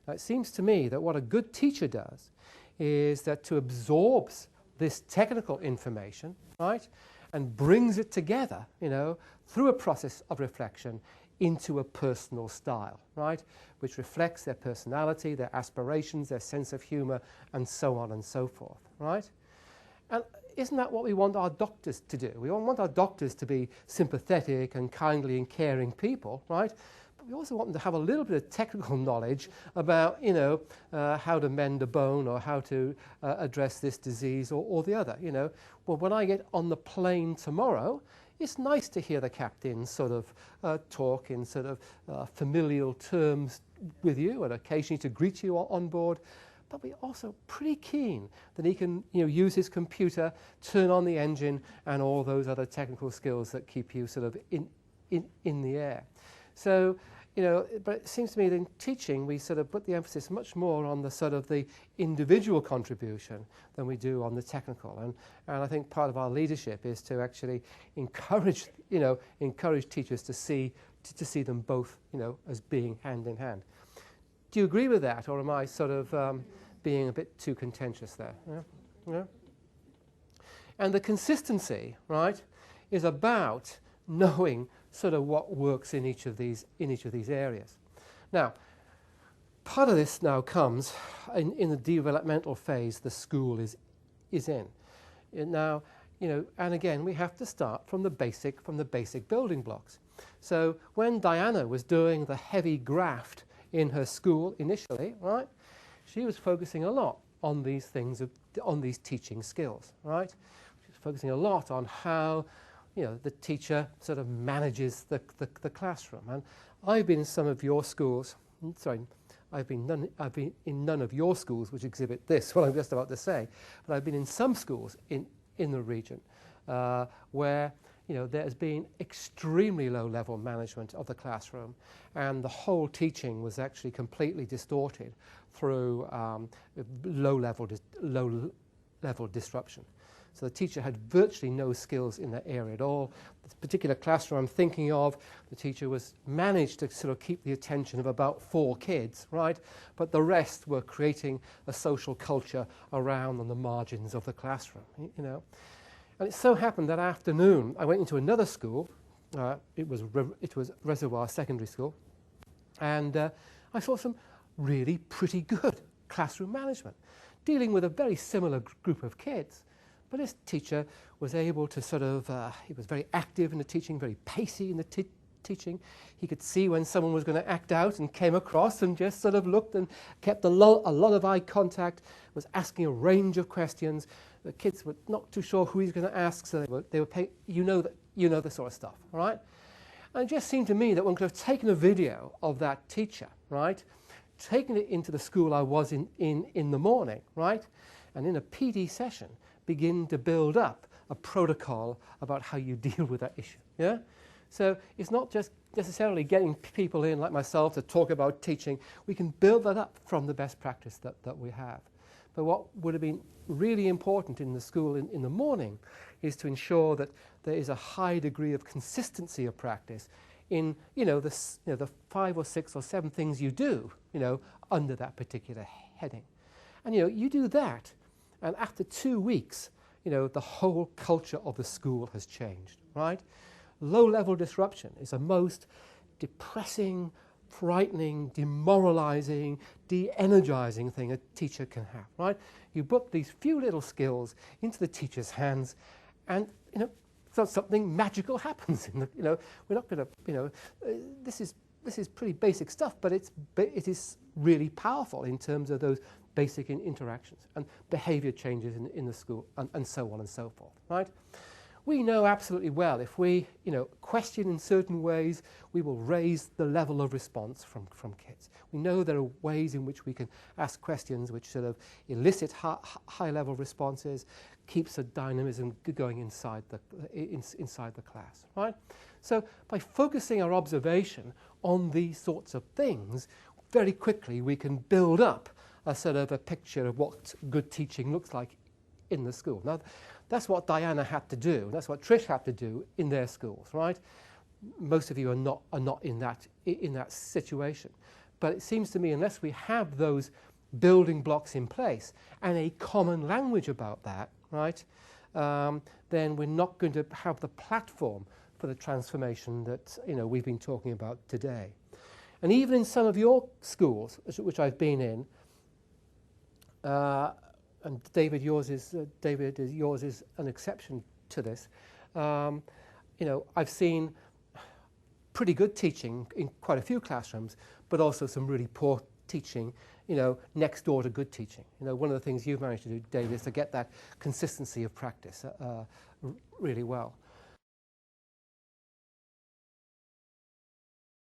Now, it seems to me that what a good teacher does is that to absorb this technical information, right, and brings it together, through a process of reflection into a personal style, right, which reflects their personality, their aspirations, their sense of humor, and so on and so forth, right? And isn't that what we want our doctors to do? We want our doctors to be sympathetic and kindly and caring people, right? But we also want them to have a little bit of technical knowledge about, how to mend a bone or how to address this disease or the other, Well, when I get on the plane tomorrow, it's nice to hear the captain sort of talk in sort of familial terms with you and occasionally to greet you on board. But we're also pretty keen that he can use his computer, turn on the engine, and all those other technical skills that keep you sort of in the air. So, but it seems to me that in teaching we sort of put the emphasis much more on the sort of the individual contribution than we do on the technical. And I think part of our leadership is to actually encourage teachers to see them both, as being hand in hand. Do you agree with that, or am I sort of being a bit too contentious there? Yeah? And the consistency, right, is about knowing sort of what works in each of these areas. Now, part of this now comes in the developmental phase the school is in. Now, and again, we have to start from the basic building blocks. So when Diana was doing the heavy graft in her school initially, right, she was focusing a lot on these things, on these teaching skills, right? She was focusing a lot on how, the teacher sort of manages the classroom. And I've been in some of your schools, I've been in none of your schools which exhibit this, what I'm just about to say, but I've been in some schools in the region where there has been extremely low-level management of the classroom, and the whole teaching was actually completely distorted through low-level disruption. So the teacher had virtually no skills in that area at all. This particular classroom I'm thinking of, the teacher managed to sort of keep the attention of about 4 kids, right? But the rest were creating a social culture around on the margins of the classroom, And it so happened that afternoon I went into another school. It was Reservoir Secondary School, and I saw some really pretty good classroom management, dealing with a very similar group of kids. But this teacher was able to sort of, he was very active in the teaching, very pacey in the teaching. He could see when someone was going to act out and came across and just sort of looked and kept a lot of eye contact, was asking a range of questions. The kids were not too sure who he's going to ask, so they were paying, the sort of stuff, all right? And it just seemed to me that one could have taken a video of that teacher, right, taken it into the school I was in the morning, right, and in a PD session, begin to build up a protocol about how you deal with that issue, yeah? So it's not just necessarily getting people in like myself to talk about teaching. We can build that up from the best practice that we have. But what would have been really important in the school in the morning is to ensure that there is a high degree of consistency of practice in the 5 or 6 or 7 things you do under that particular heading. And you do that, and after 2 weeks the whole culture of the school has changed, right? Low-level disruption is the most depressing, frightening, demoralizing, de-energizing thing a teacher can have, right? You put these few little skills into the teacher's hands, and so something magical happens. We're not going to, this is pretty basic stuff, but it is really powerful in terms of those basic interactions and behavior changes in the school, and so on and so forth, right? We know absolutely well if we, question in certain ways, we will raise the level of response from kids. We know there are ways in which we can ask questions which sort of elicit high-level responses, keeps a dynamism going inside the class, right? So by focusing our observation on these sorts of things, very quickly we can build up a sort of a picture of what good teaching looks like in the school. Now, that's what Diana had to do. That's what Trish had to do in their schools, right? Most of you are not in that situation. But it seems to me, unless we have those building blocks in place and a common language about that, right, then we're not going to have the platform for the transformation that we've been talking about today. And even in some of your schools, which I've been in, and David, yours is an exception to this. I've seen pretty good teaching in quite a few classrooms, but also some really poor teaching, next door to good teaching. One of the things you've managed to do, David, is to get that consistency of practice really well.